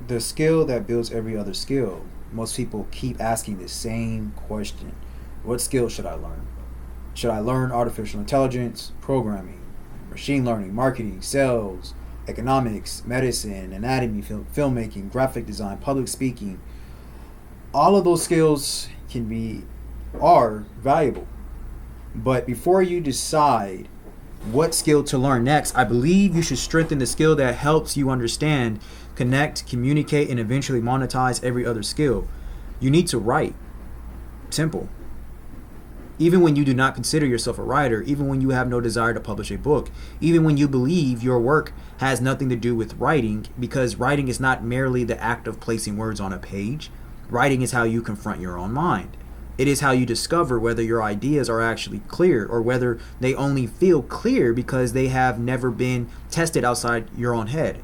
The skill that builds every other skill. Most people keep asking the same question: what skill should I learn? Should I learn artificial intelligence, programming, machine learning, marketing, sales, economics, medicine, anatomy, filmmaking, graphic design, public speaking? All of those skills are valuable. But before you decide what skill to learn next, I believe you should strengthen the skill that helps you understand, connect, communicate, and eventually monetize every other skill. You need to write. Simple. Even when you do not consider yourself a writer, even when you have no desire to publish a book, even when you believe your work has nothing to do with writing, because writing is not merely the act of placing words on a page. Writing is how you confront your own mind. It is how you discover whether your ideas are actually clear or whether they only feel clear because they have never been tested outside your own head.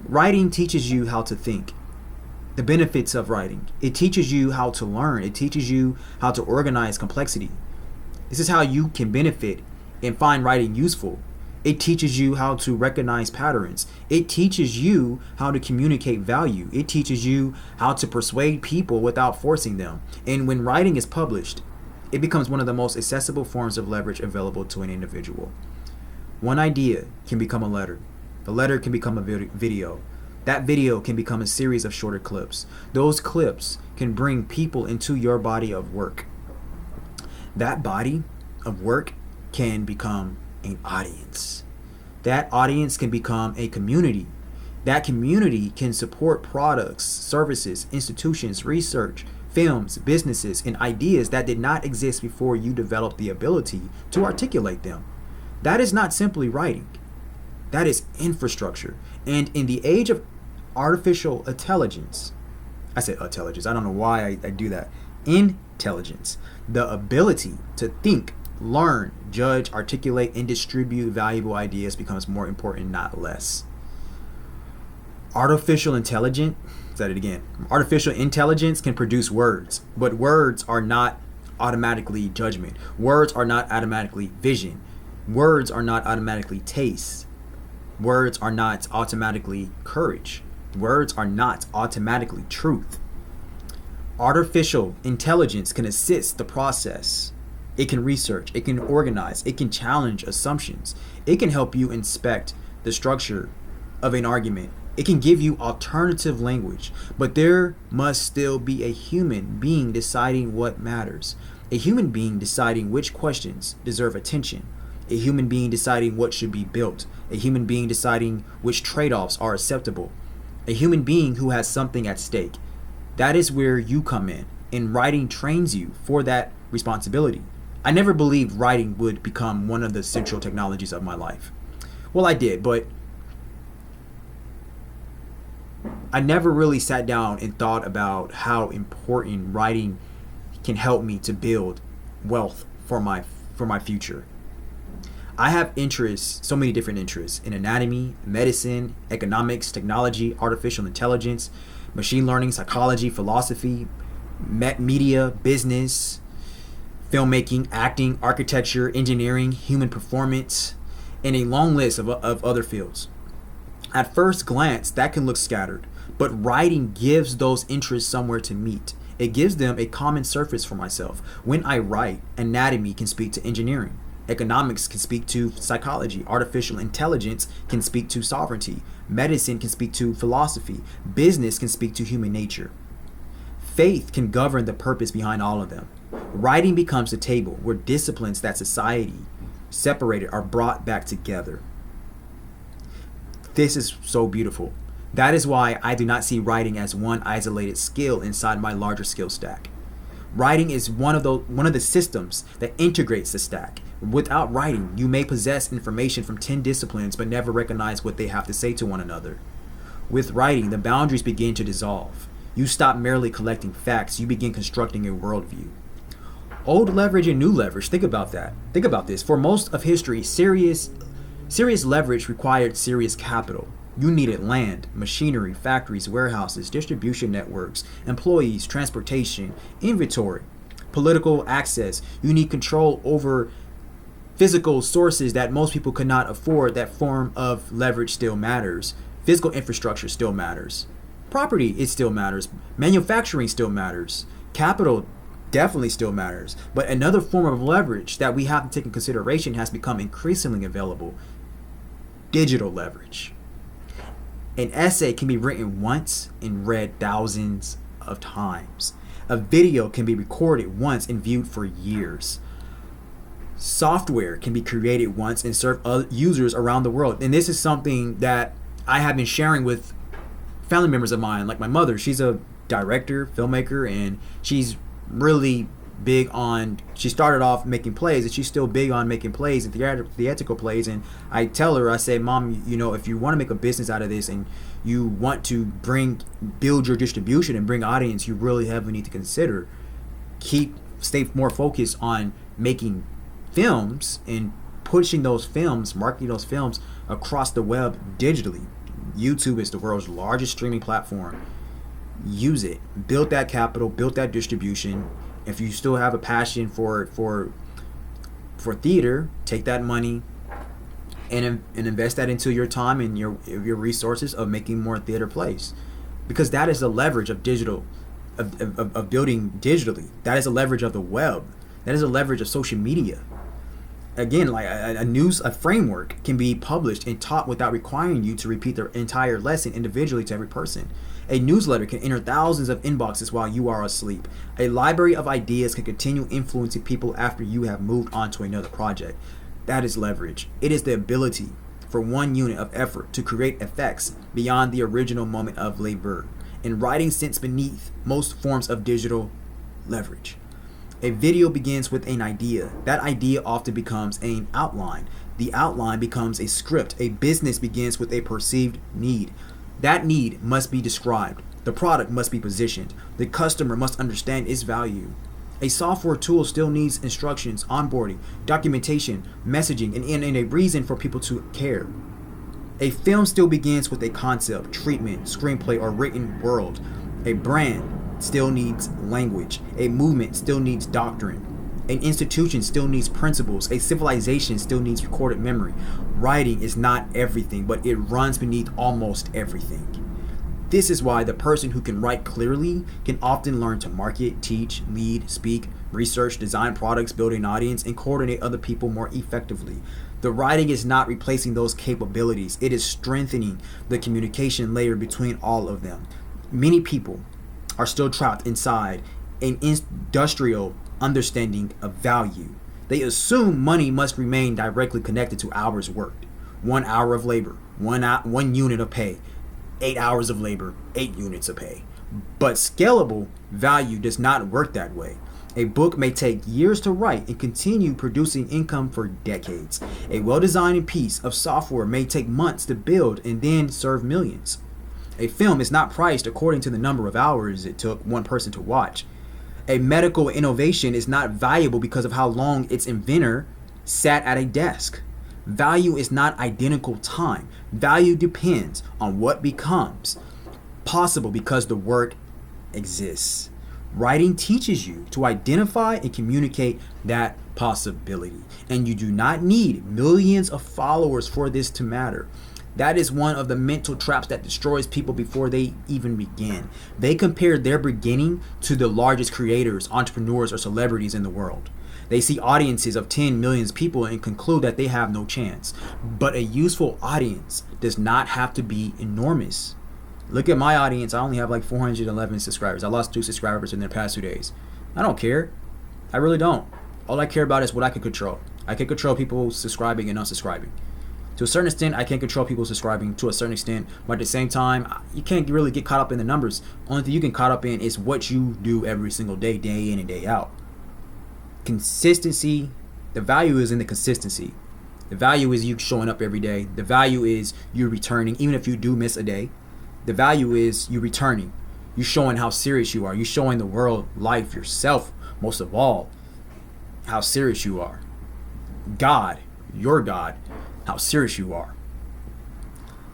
Writing teaches you how to think. The benefits of writing. It teaches you how to learn. It teaches you how to organize complexity. This is how you can benefit and find writing useful. It teaches you how to recognize patterns. It teaches you how to communicate value. It teaches you how to persuade people without forcing them. And when writing is published, it becomes one of the most accessible forms of leverage available to an individual. One idea can become a letter. A letter can become a video. That video can become a series of shorter clips. Those clips can bring people into your body of work. That body of work can become an audience. That audience can become a community. That community can support products, services, institutions, research, films, businesses, and ideas that did not exist before you developed the ability to articulate them. That is not simply writing. That is infrastructure. And in the age of artificial intelligence, I said intelligence, I don't know why I do that. Intelligence, the ability to think, learn, judge, articulate, and distribute valuable ideas becomes more important, not less. Artificial intelligence can produce words, but words are not automatically judgment. Words are not automatically vision. Words are not automatically taste. Words are not automatically courage. Words are not automatically truth. Artificial intelligence can assist the process. It can research, it can organize, it can challenge assumptions. It can help you inspect the structure of an argument. It can give you alternative language, but there must still be a human being deciding what matters. A human being deciding which questions deserve attention. A human being deciding what should be built. A human being deciding which trade-offs are acceptable. A human being who has something at stake. That is where you come in, and writing trains you for that responsibility. I never believed writing would become one of the central technologies of my life. Well, I did, but I never really sat down and thought about how important writing can help me to build wealth for my future. I have interests, so many different interests in anatomy, medicine, economics, technology, artificial intelligence, machine learning, psychology, philosophy, media, business, filmmaking, acting, architecture, engineering, human performance, and a long list of other fields. At first glance, that can look scattered, but writing gives those interests somewhere to meet. It gives them a common surface for myself. When I write, anatomy can speak to engineering. Economics can speak to psychology. Artificial intelligence can speak to sovereignty. Medicine can speak to philosophy. Business can speak to human nature. Faith can govern the purpose behind all of them. Writing becomes the table where disciplines that society separated are brought back together. This is so beautiful. That is why I do not see writing as one isolated skill inside my larger skill stack. Writing is one of the systems that integrates the stack. Without writing, you may possess information from 10 disciplines but never recognize what they have to say to one another. With writing, the boundaries begin to dissolve. You stop merely collecting facts, you begin constructing a worldview. Old leverage and new leverage, think about that. Think about this. For most of history, serious leverage required serious capital. You needed land, machinery, factories, warehouses, distribution networks, employees, transportation, inventory, political access. You need control over physical sources that most people could not afford. That form of leverage still matters. Physical infrastructure still matters. Property, it still matters. Manufacturing still matters. Capital definitely still matters. But another form of leverage that we have to take in consideration has become increasingly available: digital leverage. An essay can be written once and read thousands of times. A video can be recorded once and viewed for years. Software can be created once and serve other users around the world. And this is something that I have been sharing with family members of mine, like my mother. She's a director, filmmaker, and she's really big on, she started off making plays, and she's still big on making plays and theatrical plays. And I tell her, I say, Mom, you know, if you want to make a business out of this and you want to build your distribution and bring audience, you really heavily need to consider stay more focused on making films and pushing those films, marketing those films across the web digitally. YouTube is the world's largest streaming platform. Use it. Build that capital, build that distribution. If you still have a passion for theater, take that money and invest that into your time and your resources of making more theater plays, because that is the leverage of digital, of building digitally. That is a leverage of the web. That is a leverage of social media. Again, like a framework can be published and taught without requiring you to repeat the entire lesson individually to every person. A newsletter can enter thousands of inboxes while you are asleep. A library of ideas can continue influencing people after you have moved on to another project. That is leverage. It is the ability for one unit of effort to create effects beyond the original moment of labor. And writing sits beneath most forms of digital leverage. A video begins with an idea. That idea often becomes an outline. The outline becomes a script. A business begins with a perceived need. That need must be described. The product must be positioned. The customer must understand its value. A software tool still needs instructions, onboarding, documentation, messaging, and a reason for people to care. A film still begins with a concept, treatment, screenplay, or written world. A brand still needs language. A movement still needs doctrine. An institution still needs principles. A civilization still needs recorded memory. Writing is not everything, but it runs beneath almost everything. This is why the person who can write clearly can often learn to market, teach, lead, speak, research, design products, build an audience, and coordinate other people more effectively. The writing is not replacing those capabilities. It is strengthening the communication layer between all of them. Many people are still trapped inside an industrial understanding of value. They assume money must remain directly connected to hours worked. 1 hour of labor, one unit of pay. 8 hours of labor, 8 units of pay. But scalable value does not work that way. A book may take years to write and continue producing income for decades. A well-designed piece of software may take months to build and then serve millions. A film is not priced according to the number of hours it took one person to watch. A medical innovation is not valuable because of how long its inventor sat at a desk. Value is not identical time. Value depends on what becomes possible because the work exists. Writing teaches you to identify and communicate that possibility. And you do not need millions of followers for this to matter. That is one of the mental traps that destroys people before they even begin. They compare their beginning to the largest creators, entrepreneurs, or celebrities in the world. They see audiences of 10 million people and conclude that they have no chance. But a useful audience does not have to be enormous. Look at my audience. I only have like 411 subscribers. I lost 2 subscribers in the past 2 days. I don't care. I really don't. All I care about is what I can control. I can control people subscribing and unsubscribing. To a certain extent, I can control people subscribing to a certain extent, but at the same time, you can't really get caught up in the numbers. Only thing you can caught up in is what you do every single day, day in and day out. Consistency, the value is in the consistency. The value is you showing up every day. The value is you returning, even if you do miss a day. The value is you returning. You showing how serious you are. You showing the world, life, yourself, most of all, how serious you are. God, your God, how serious you are.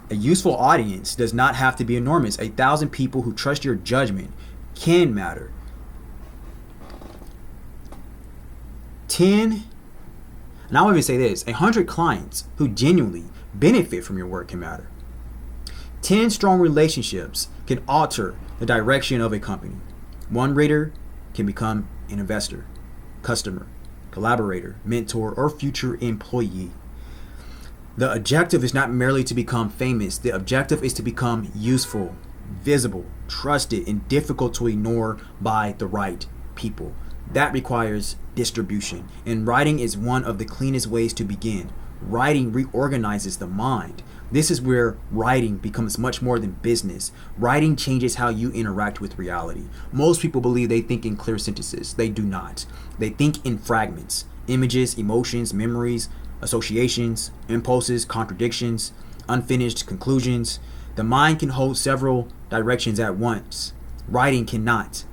A useful audience does not have to be enormous. 1,000 people who trust your judgment can matter. 10, and I'll even say this, 100 clients who genuinely benefit from your work can matter. 10 strong relationships can alter the direction of a company. One reader can become an investor, customer, collaborator, mentor, or future employee. The objective is not merely to become famous. The objective is to become useful, visible, trusted, and difficult to ignore by the right people. That requires distribution, and writing is one of the cleanest ways to begin. Writing reorganizes the mind. This is where writing becomes much more than business. Writing changes how you interact with reality. Most people believe they think in clear sentences. They do not. They think in fragments, images, emotions, memories, associations, impulses, contradictions, unfinished conclusions. The mind can hold several directions at once. Writing cannot.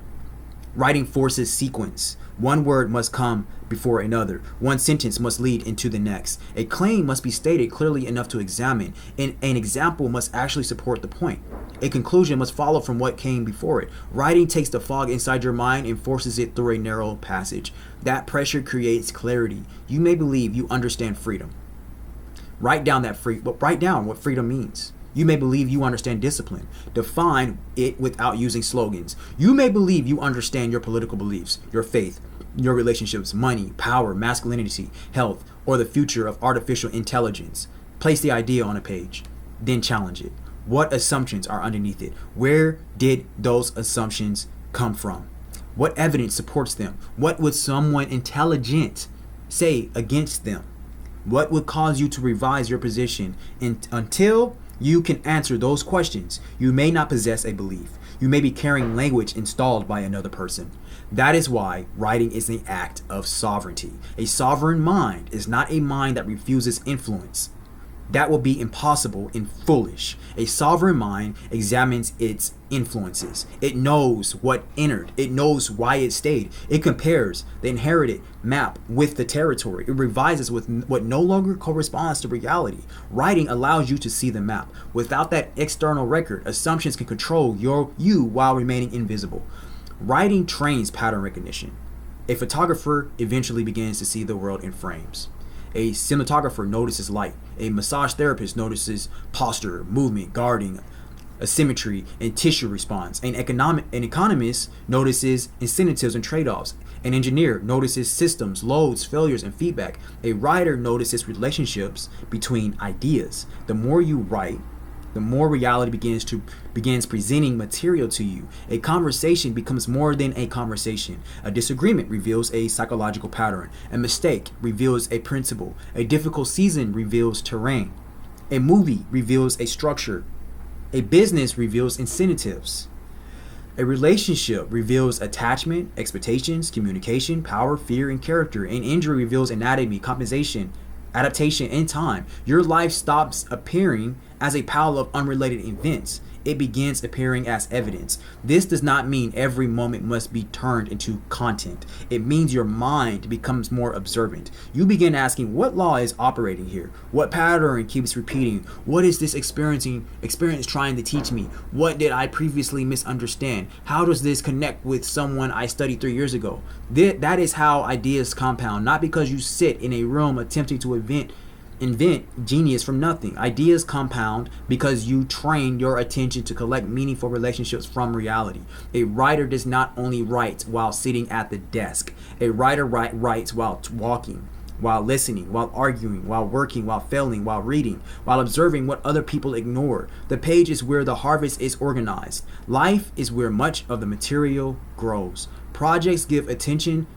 Writing forces sequence. One word must come before another. One sentence must lead into the next. A claim must be stated clearly enough to examine, and an example must actually support the point. A conclusion must follow from what came before it. Writing takes the fog inside your mind and forces it through a narrow passage. That pressure creates clarity. You may believe you understand freedom. Write down what freedom means. You may believe you understand discipline. Define it without using slogans. You may believe you understand your political beliefs, your faith, your relationships, money, power, masculinity, health, or the future of artificial intelligence. Place the idea on a page, then challenge it. What assumptions are underneath it? Where did those assumptions come from? What evidence supports them? What would someone intelligent say against them? What would cause you to revise your position until you can answer those questions? You may not possess a belief. You may be carrying language installed by another person. That is why writing is an act of sovereignty. A sovereign mind is not a mind that refuses influence. That will be impossible and foolish. A sovereign mind examines its influences. It knows what entered. It knows why it stayed. It compares the inherited map with the territory. It revises with what no longer corresponds to reality. Writing allows you to see the map. Without that external record, assumptions can control you while remaining invisible. Writing trains pattern recognition. A photographer eventually begins to see the world in frames. A cinematographer notices light. A massage therapist notices posture, movement, guarding, asymmetry, and tissue response. An economist notices incentives and trade-offs. An engineer notices systems, loads, failures, and feedback. A writer notices relationships between ideas. The more you write, the more reality begins presenting material to you. A conversation becomes more than a conversation. A disagreement reveals a psychological pattern. A mistake reveals a principle. A difficult season reveals terrain. A movie reveals a structure. A business reveals incentives. A relationship reveals attachment, expectations, communication, power, fear, and character. An injury reveals anatomy, compensation, adaptation, and time. Your life stops appearing as a pile of unrelated events. It begins appearing as evidence. This does not mean every moment must be turned into content. It means your mind becomes more observant. You begin asking, what law is operating here? What pattern keeps repeating? What is this experience trying to teach me? What did I previously misunderstand? How does this connect with someone I studied 3 years ago? That is how ideas compound, not because you sit in a room attempting to invent genius from nothing. Ideas compound because you train your attention to collect meaningful relationships from reality. A writer does not only write while sitting at the desk. A writer writes while walking, while listening, while arguing, while working, while failing, while reading, while observing what other people ignore. The page is where the harvest is organized. Life is where much of the material grows. Projects give attention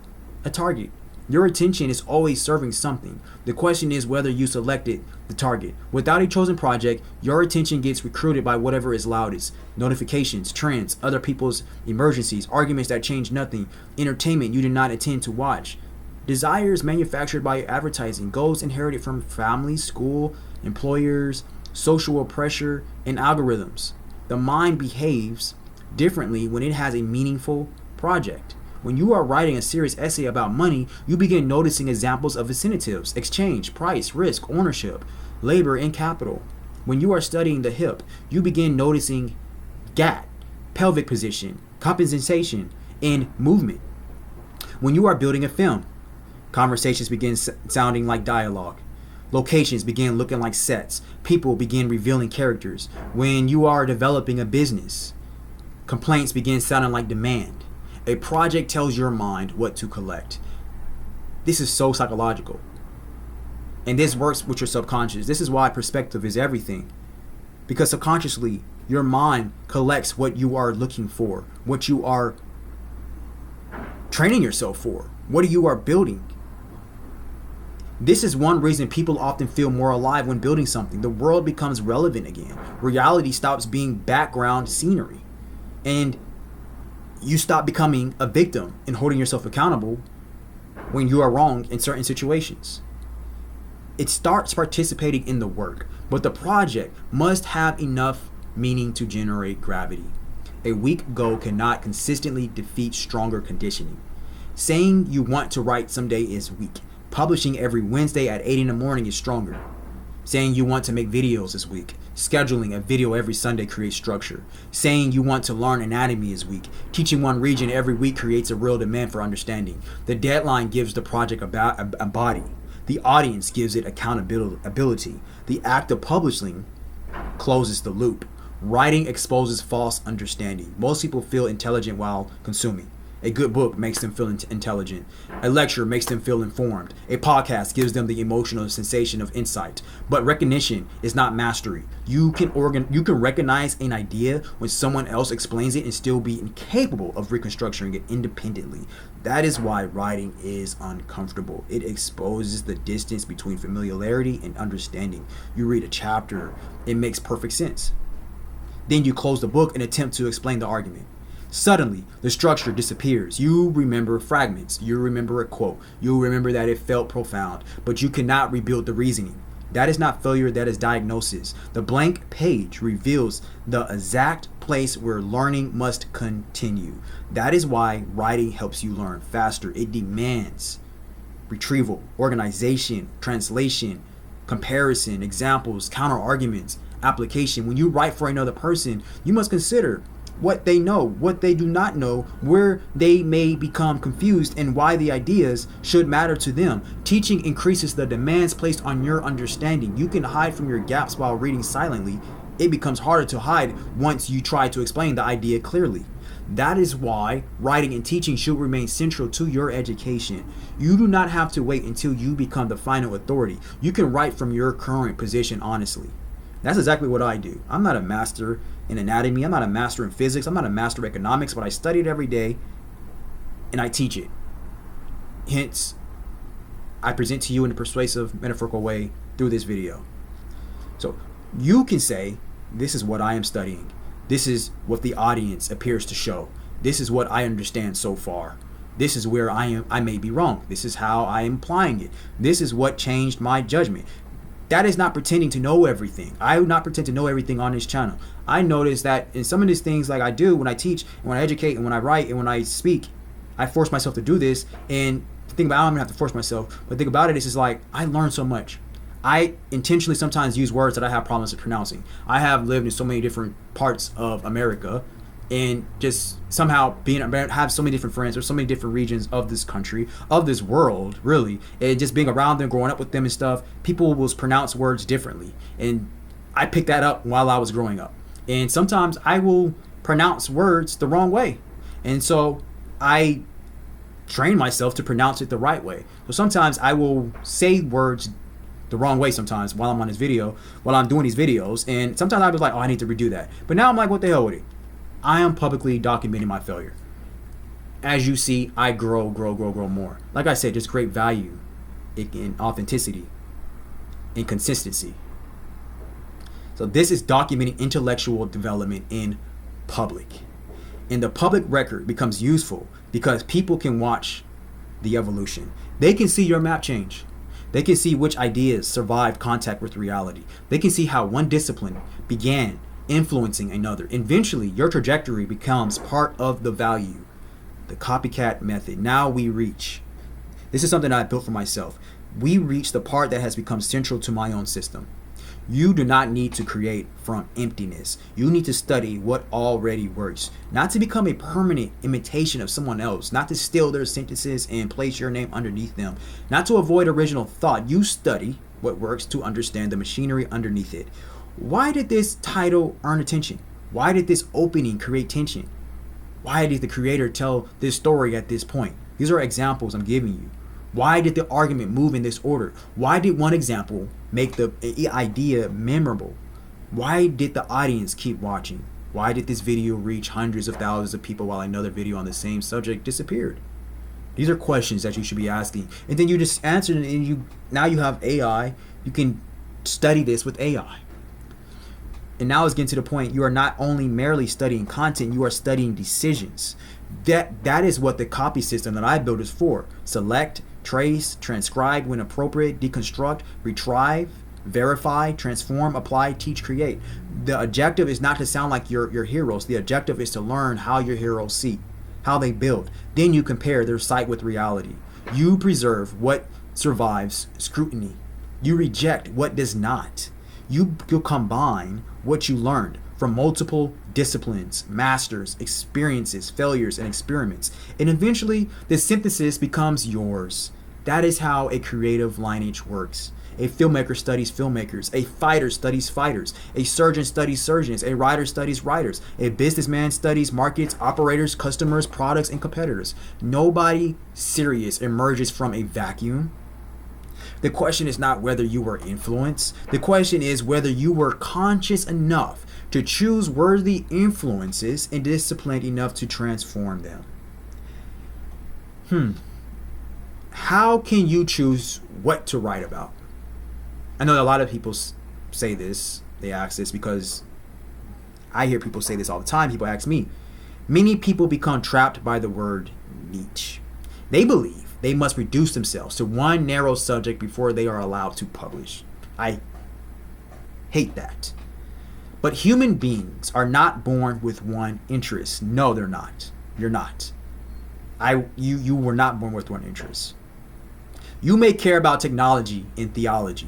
a target. Your attention is always serving something. The question is whether you selected the target. Without a chosen project, your attention gets recruited by whatever is loudest. Notifications, trends, other people's emergencies, arguments that change nothing, entertainment you did not intend to watch. Desires manufactured by advertising, goals inherited from family, school, employers, social pressure, and algorithms. The mind behaves differently when it has a meaningful project. When you are writing a serious essay about money, you begin noticing examples of incentives, exchange, price, risk, ownership, labor, and capital. When you are studying the hip, you begin noticing GAT, pelvic position, compensation, and movement. When you are building a film, conversations begin sounding like dialogue. Locations begin looking like sets. People begin revealing characters. When you are developing a business, Complaints begin sounding like demand. A project tells your mind what to collect. This is so psychological. And this works with your subconscious. This is why perspective is everything. Because subconsciously, your mind collects what you are looking for, what you are training yourself for, what you are building. This is one reason people often feel more alive when building something. The world becomes relevant again. Reality stops being background scenery. And you stop becoming a victim and holding yourself accountable when you are wrong in certain situations. It starts participating in the work, but the project must have enough meaning to generate gravity. A weak goal cannot consistently defeat stronger conditioning. Saying you want to write someday is weak. Publishing every Wednesday at 8 in the morning is stronger. Saying you want to make videos is weak. Scheduling a video every Sunday creates structure. Saying you want to learn anatomy is weak. Teaching one region every week creates a real demand for understanding. The deadline gives the project a body. The audience gives it accountability. The act of publishing closes the loop. Writing exposes false understanding. Most people feel intelligent while consuming. A good book makes them feel intelligent. A lecture makes them feel informed. A podcast gives them the emotional sensation of insight. But recognition is not mastery. You can recognize an idea when someone else explains it and still be incapable of reconstructing it independently. That is why writing is uncomfortable. It exposes the distance between familiarity and understanding. You read a chapter, it makes perfect sense. Then you close the book and attempt to explain the argument. Suddenly, the structure disappears. You remember fragments. You remember a quote. You remember that it felt profound, but you cannot rebuild the reasoning. That is not failure, that is diagnosis. The blank page reveals the exact place where learning must continue. That is why writing helps you learn faster. It demands retrieval, organization, translation, comparison, examples, counter arguments, application. When you write for another person, you must consider what they know, what they do not know, where they may become confused, and why the ideas should matter to them. Teaching increases the demands placed on your understanding. You can hide from your gaps while reading silently. It becomes harder to hide once you try to explain the idea clearly. That is why writing and teaching should remain central to your education. You do not have to wait until you become the final authority. You can write from your current position honestly. That's exactly what I do. I'm not a master in anatomy. I'm not a master in physics. I'm not a master of economics, but I study it every day and I teach it. Hence, I present to you in a persuasive, metaphorical way through this video. So you can say, this is what I am studying. This is what the audience appears to show. This is what I understand so far. This is where I may be wrong. This is how I am applying it. This is what changed my judgment. That is not pretending to know everything. I would not pretend to know everything on this channel. I notice that in some of these things, like I do when I teach, and when I educate, and when I write, and when I speak, I force myself to do this. And think about, I don't even have to force myself, but think about it, is like I learn so much. I intentionally sometimes use words that I have problems with pronouncing. I have lived in so many different parts of America, and just somehow have so many different friends or so many different regions of this country, of this world, really, and just being around them, growing up with them and stuff, people will pronounce words differently. And I picked that up while I was growing up. And sometimes I will pronounce words the wrong way. And so I train myself to pronounce it the right way. So sometimes I will say words the wrong way sometimes while I'm on this video, while I'm doing these videos. And sometimes I was like, oh, I need to redo that. But now I'm like, what the hell with it? I am publicly documenting my failure. As you see, I grow more. Like I said, just great value in authenticity and consistency. So this is documenting intellectual development in public. And the public record becomes useful because people can watch the evolution. They can see your map change. They can see which ideas survived contact with reality. They can see how one discipline began influencing another. Eventually, your trajectory becomes part of the value. The copycat method. Now we reach. This is something I built for myself. We reach the part that has become central to my own system. You do not need to create from emptiness. You need to study what already works. Not to become a permanent imitation of someone else. Not to steal their sentences and place your name underneath them. Not to avoid original thought. You study what works to understand the machinery underneath it. Why did this title earn attention? Why did this opening create tension? Why did the creator tell this story at this point? These are examples I'm giving you. Why did the argument move in this order? Why did one example make the idea memorable? Why did the audience keep watching? Why did this video reach hundreds of thousands of people while another video on the same subject disappeared? These are questions that you should be asking. And then you just answer it, and now you have AI. You can study this with AI. And now it's getting to the point, you are not only merely studying content, you are studying decisions. That is what the copy system that I built is for. Select, trace, transcribe when appropriate, deconstruct, retrieve, verify, transform, apply, teach, create. The objective is not to sound like your heroes. The objective is to learn how your heroes see, how they build. Then you compare their sight with reality. You preserve what survives scrutiny. You reject what does not. You combine what you learned from multiple disciplines, masters, experiences, failures, and experiments. And eventually, the synthesis becomes yours. That is how a creative lineage works. A filmmaker studies filmmakers. A fighter studies fighters. A surgeon studies surgeons. A writer studies writers. A businessman studies markets, operators, customers, products, and competitors. Nobody serious emerges from a vacuum. The question is not whether you were influenced. The question is whether you were conscious enough to choose worthy influences and disciplined enough to transform them. How can you choose what to write about? I know a lot of people say this, they ask this because I hear people say this all the time. People ask me. Many people become trapped by the word niche. They believe they must reduce themselves to one narrow subject before they are allowed to publish. I hate that. But human beings are not born with one interest. No, they're not. You're not. You were not born with one interest. You may care about technology and theology,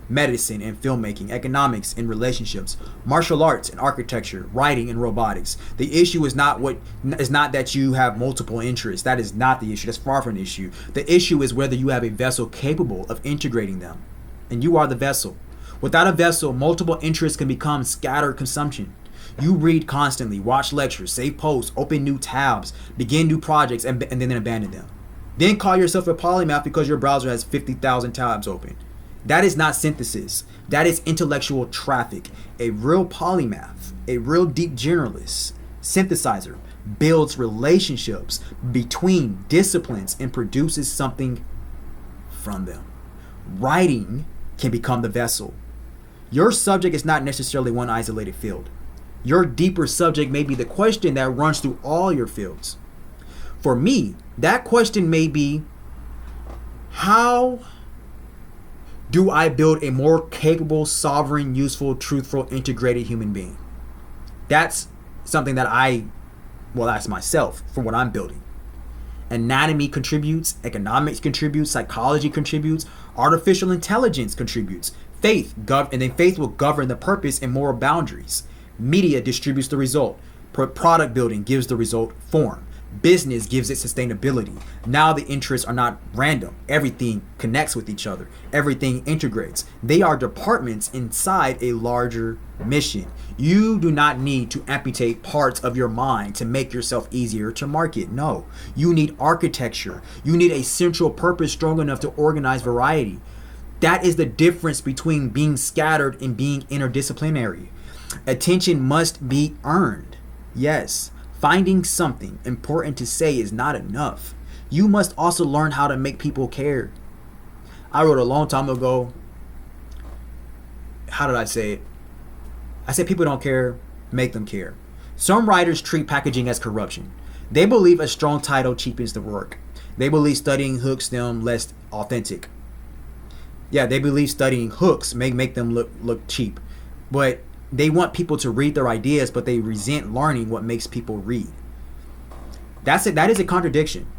medicine and filmmaking, economics and relationships, martial arts and architecture, writing and robotics. The issue is not that you have multiple interests. That is not the issue. That's far from the issue. The issue is whether you have a vessel capable of integrating them. And you are the vessel. Without a vessel, multiple interests can become scattered consumption. You read constantly, watch lectures, save posts, open new tabs, begin new projects, and then abandon them. Then call yourself a polymath because your browser has 50,000 tabs open. That is not synthesis. That is intellectual traffic. A real polymath, a real deep generalist, synthesizer, builds relationships between disciplines and produces something from them. Writing can become the vessel. Your subject is not necessarily one isolated field. Your deeper subject may be the question that runs through all your fields. For me, that question may be, how do I build a more capable, sovereign, useful, truthful, integrated human being? That's something that I will ask myself for what I'm building. Anatomy contributes, economics contributes, psychology contributes, artificial intelligence contributes. Faith will govern the purpose and moral boundaries. Media distributes the result. Product building gives the result form. Business gives it sustainability. Now the interests are not random. Everything connects with each other. Everything integrates. They are departments inside a larger mission. You do not need to amputate parts of your mind to make yourself easier to market. No. You need architecture. You need a central purpose strong enough to organize variety. That is the difference between being scattered and being interdisciplinary. Attention must be earned. Yes. Finding something important to say is not enough. You must also learn how to make people care. I wrote a long time ago. How did I say it? I said people don't care, make them care. Some writers treat packaging as corruption. They believe a strong title cheapens the work. They believe studying hooks them less authentic. Yeah, they believe studying hooks make them look cheap. But they want people to read their ideas, but they resent learning what makes people read. That's it. That is a contradiction.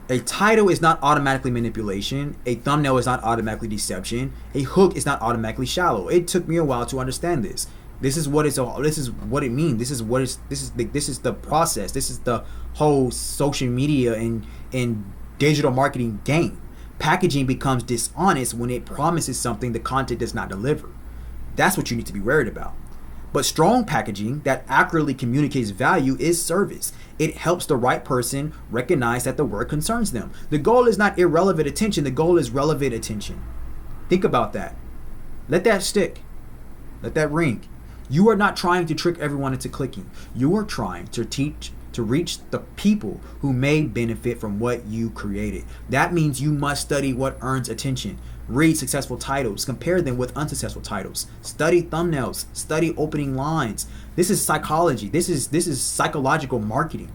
A title is not automatically manipulation. A thumbnail is not automatically deception. A hook is not automatically shallow. It took me a while to understand this. This is what it means. This is the process. This is the whole social media and digital marketing game. Packaging becomes dishonest when it promises something the content does not deliver. That's what you need to be worried about. But strong packaging that accurately communicates value is service. It helps the right person recognize that the work concerns them. The goal is not irrelevant attention. The goal is relevant attention. Think about that. Let that stick. Let that ring. You are not trying to trick everyone into clicking. You are trying to reach the people who may benefit from what you created. That means you must study what earns attention. Read successful titles, compare them with unsuccessful titles. Study thumbnails, study opening lines. This is psychology. This is psychological marketing.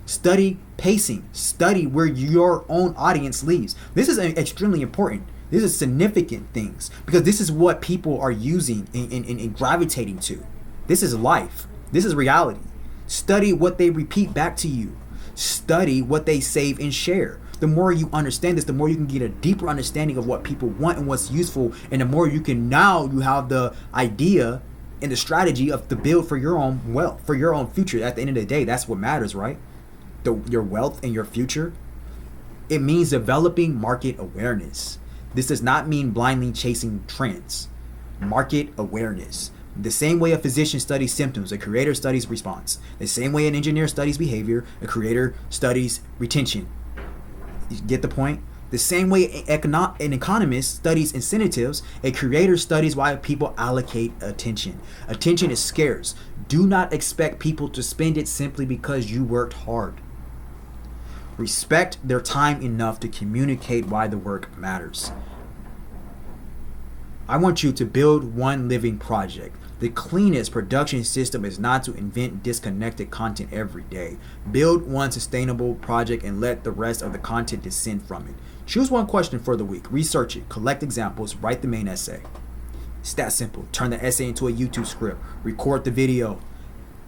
Study pacing. Study where your own audience leaves. This is extremely important. This is significant things because this is what people are using and gravitating to. This is life. This is reality. Study what they repeat back to you. Study what they save and share. The more you understand this, the more you can get a deeper understanding of what people want and what's useful. And the more you have the idea and the strategy of to build for your own wealth, for your own future. At the end of the day, that's what matters, right? Your wealth and your future. It means developing market awareness. This does not mean blindly chasing trends. Market awareness. The same way a physician studies symptoms, a creator studies response. The same way an engineer studies behavior, a creator studies retention. You get the point? The same way an economist studies incentives, a creator studies why people allocate attention. Attention is scarce. Do not expect people to spend it simply because you worked hard. Respect their time enough to communicate why the work matters. I want you to build one living project. The cleanest production system is not to invent disconnected content every day. Build one sustainable project and let the rest of the content descend from it. Choose one question for the week. Research it. Collect examples. Write the main essay. It's that simple. Turn the essay into a YouTube script. Record the video.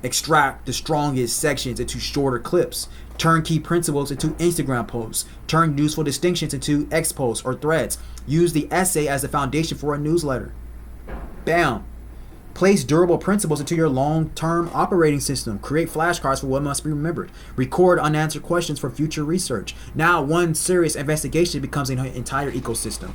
Extract the strongest sections into shorter clips. Turn key principles into Instagram posts. Turn useful distinctions into X posts or threads. Use the essay as the foundation for a newsletter. Bam. Place durable principles into your long-term operating system. Create flashcards for what must be remembered. Record unanswered questions for future research. Now, one serious investigation becomes an entire ecosystem.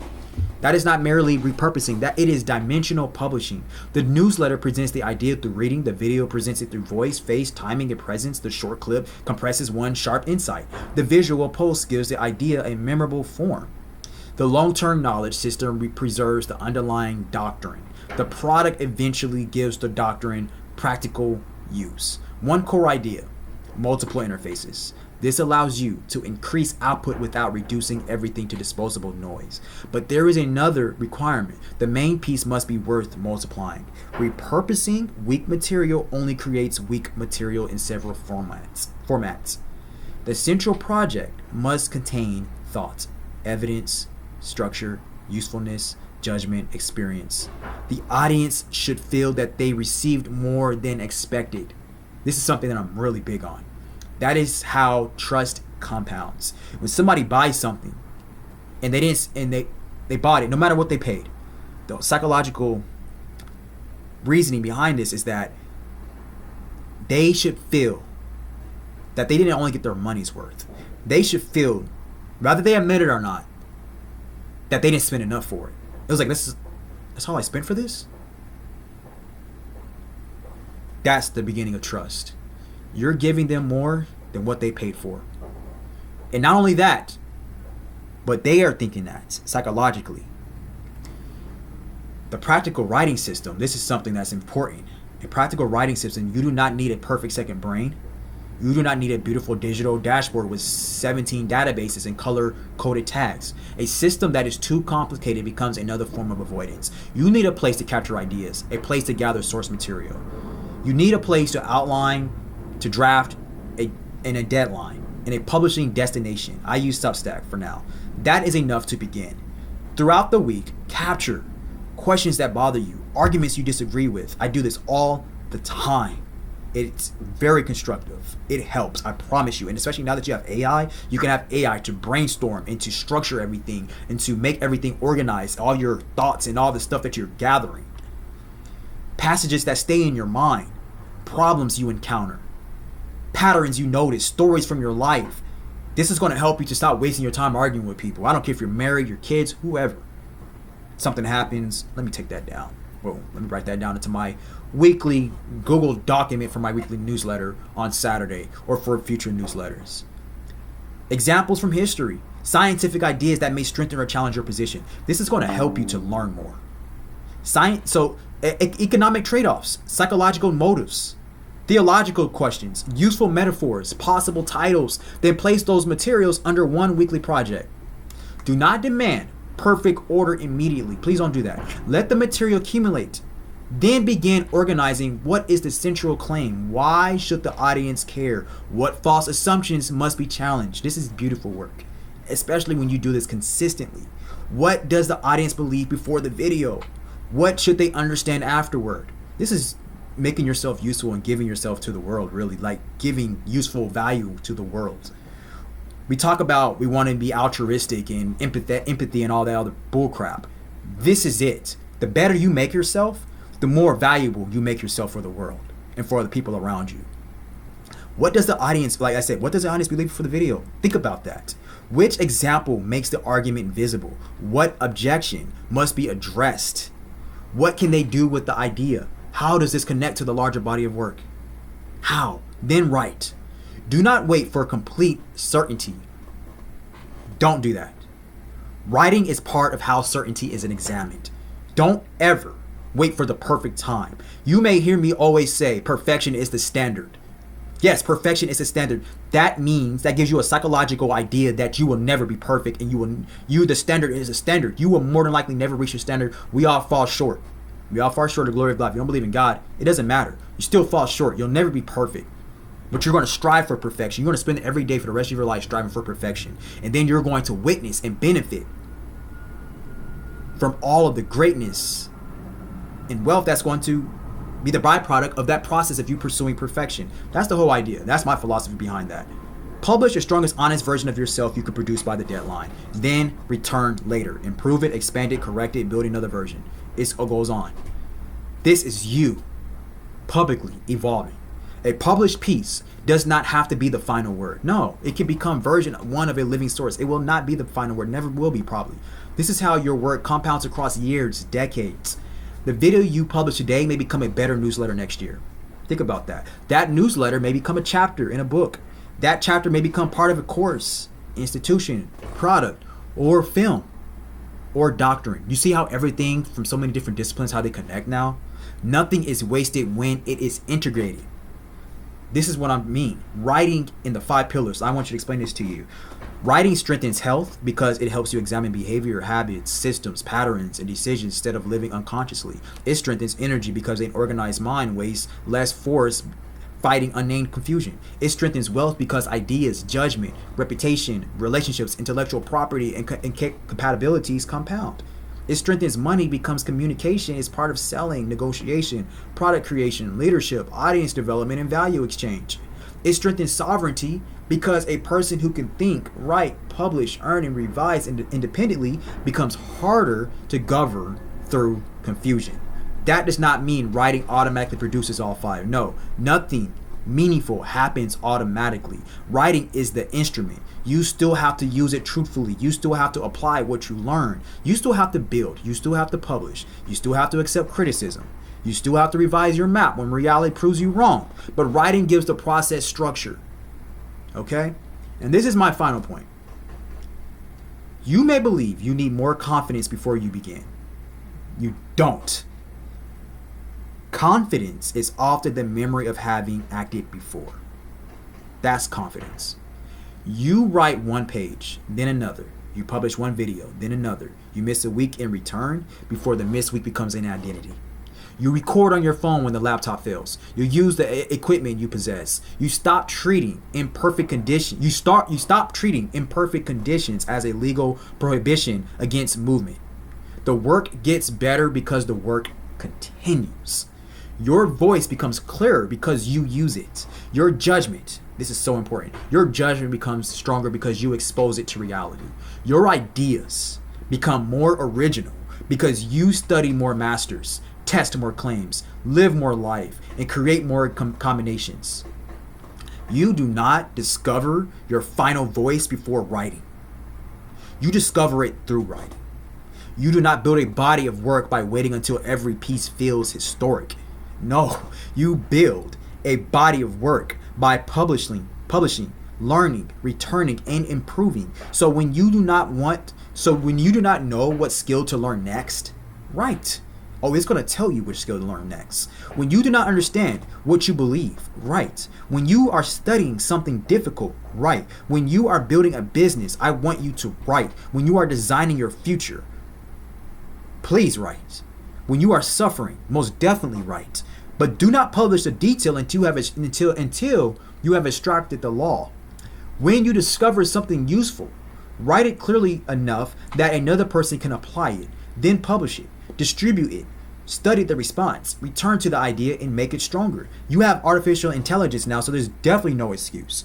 That is not merely repurposing, that it is dimensional publishing. The newsletter presents the idea through reading, the video presents it through voice, face, timing, and presence, the short clip compresses one sharp insight. The visual post gives the idea a memorable form. The long-term knowledge system preserves the underlying doctrine. The product eventually gives the doctrine practical use. One core idea, multiple interfaces. This allows you to increase output without reducing everything to disposable noise. But there is another requirement. The main piece must be worth multiplying. Repurposing weak material only creates weak material in several formats. The central project must contain thought, evidence, structure, usefulness, judgment, experience. The audience should feel that they received more than expected. This is something that I'm really big on. That is how trust compounds. When somebody buys something and they bought it, no matter what they paid, the psychological reasoning behind this is that they should feel that they didn't only get their money's worth. They should feel, whether they admit it or not, that they didn't spend enough for it. It was like, that's all I spent for this? That's the beginning of trust. You're giving them more than what they paid for. And not only that, but they are thinking that psychologically. The practical writing system, this is something that's important. A practical writing system, you do not need a perfect second brain. You do not need a beautiful digital dashboard with 17 databases and color-coded tags. A system that is too complicated becomes another form of avoidance. You need a place to capture ideas, a place to gather source material. You need a place to outline, to draft, and a deadline, and a publishing destination. I use Substack for now. That is enough to begin. Throughout the week, capture questions that bother you, arguments you disagree with. I do this all the time. It's very constructive. It helps, I promise you. And especially now that you have AI, you can have AI to brainstorm and to structure everything and to make everything organized, all your thoughts and all the stuff that you're gathering. Passages that stay in your mind, problems you encounter, patterns you notice, stories from your life. This is going to help you to stop wasting your time arguing with people. I don't care if you're married, your kids, whoever. Something happens, let me take that down. Boom. Let me write that down into my weekly Google document for my weekly newsletter on Saturday or for future newsletters. Examples from history. Scientific ideas that may strengthen or challenge your position. This is going to help you to learn more. Economic trade-offs, psychological motives, theological questions, useful metaphors, possible titles. Then place those materials under one weekly project. Do not demand perfect order immediately. Please don't do that. Let the material accumulate. Then begin organizing. What is the central claim? Why should the audience care? What false assumptions must be challenged? This is beautiful work, especially when you do this consistently. What does the audience believe before the video? What should they understand afterward? This is making yourself useful and giving yourself to the world, really, like giving useful value to the world. We talk about we want to be altruistic and empathy and all that other bullcrap. This is it. The better you make yourself, the more valuable you make yourself for the world and for the people around you. What does the audience, like I said, what does the audience believe for the video? Think about that. Which example makes the argument visible? What objection must be addressed? What can they do with the idea? How does this connect to the larger body of work? How? Then write. Do not wait for complete certainty. Don't do that. Writing is part of how certainty is examined. Don't ever wait for the perfect time. You may hear me always say perfection is the standard. Yes, perfection is the standard. That means that gives you a psychological idea that you will never be perfect, and the standard is a standard. You will more than likely never reach your standard. We all fall short. We all fall short of the glory of God. If you don't believe in God, it doesn't matter. You still fall short. You'll never be perfect. But you're going to strive for perfection. You're going to spend every day for the rest of your life striving for perfection. And then you're going to witness and benefit from all of the greatness and wealth that's going to be the byproduct of that process of you pursuing perfection. That's the whole idea. That's my philosophy behind that. Publish your strongest, honest version of yourself you can produce by the deadline. Then return later. Improve it, expand it, correct it, build another version. It goes on. This is you publicly evolving. A published piece does not have to be the final word. No, it can become version 1 of a living source. It will not be the final word. Never will be, probably. This is how your work compounds across years, decades. The video you publish today may become a better newsletter next year. Think about that. That newsletter may become a chapter in a book. That chapter may become part of a course, institution, product, or film, or doctrine. You see how everything from so many different disciplines, how they connect now? Nothing is wasted when it is integrated. This is what I mean. Writing in the 5 pillars. I want you to explain this to you. Writing strengthens health because it helps you examine behavior, habits, systems, patterns, and decisions instead of living unconsciously. It strengthens energy because an organized mind wastes less force fighting unnamed confusion. It strengthens wealth because ideas, judgment, reputation, relationships, intellectual property, and compatibilities compound. It strengthens money because communication is part of selling, negotiation, product creation, leadership, audience development, and value exchange. It strengthens sovereignty because a person who can think, write, publish, earn, and revise independently becomes harder to govern through confusion. That does not mean writing automatically produces all 5. No, nothing meaningful happens automatically. Writing is the instrument. You still have to use it truthfully. You still have to apply what you learn. You still have to build. You still have to publish. You still have to accept criticism. You still have to revise your map when reality proves you wrong. But writing gives the process structure. Okay? And this is my final point. You may believe you need more confidence before you begin. You don't. Confidence is often the memory of having acted before. That's confidence. You write 1 page, then another. You publish 1 video, then another. You miss a week in return before the missed week becomes an identity. You record on your phone when the laptop fails. You use the equipment you possess. You stop treating imperfect conditions. You stop treating imperfect conditions as a legal prohibition against movement. The work gets better because the work continues. Your voice becomes clearer because you use it. Your judgment, this is so important. Your judgment becomes stronger because you expose it to reality. Your ideas become more original because you study more masters, test more claims, live more life, and create more combinations. You do not discover your final voice before writing. You discover it through writing. You do not build a body of work by waiting until every piece feels historic. No, you build a body of work by publishing, learning, returning, and improving. So when you do not know what skill to learn next, write. Oh, it's going to tell you which skill to learn next. When you do not understand what you believe, write. When you are studying something difficult, write. When you are building a business, I want you to write. When you are designing your future, please write. When you are suffering, most definitely write. But do not publish the detail until you have extracted the law. When you discover something useful, write it clearly enough that another person can apply it. Then publish it, distribute it, study the response, return to the idea, and make it stronger. You have artificial intelligence now, so there's definitely no excuse.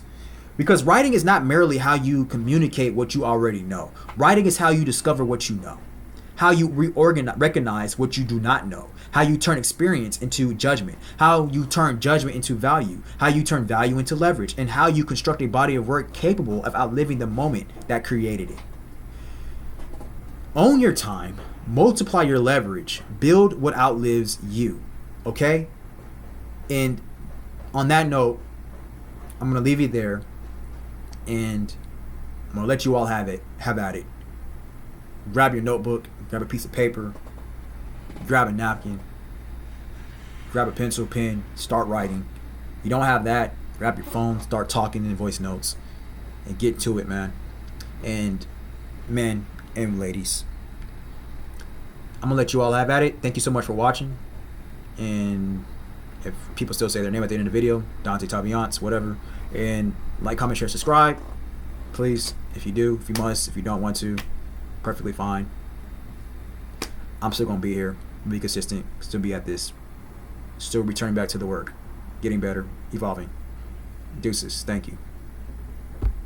Because writing is not merely how you communicate what you already know. Writing is how you discover what you know, how you recognize what you do not know, how you turn experience into judgment, how you turn judgment into value, how you turn value into leverage, and how you construct a body of work capable of outliving the moment that created it. Own your time, multiply your leverage, build what outlives you, okay? And on that note, I'm going to leave you there, and I'm going to let you all have at it. Grab your notebook, grab a piece of paper, grab a napkin, grab a pencil, pen, start writing. If you don't have that, grab your phone, start talking in voice notes, and get to it, man. And men and ladies, I'm gonna let you all have at it. Thank you so much for watching. And if people still say their name at the end of the video, Dante Tabiance, whatever. And like, comment, share, subscribe, please. If you do, if you must, if you don't want to, perfectly fine. I'm still gonna be here, be consistent, still be at this, still returning back to the work, getting better, evolving. Deuces. Thank you.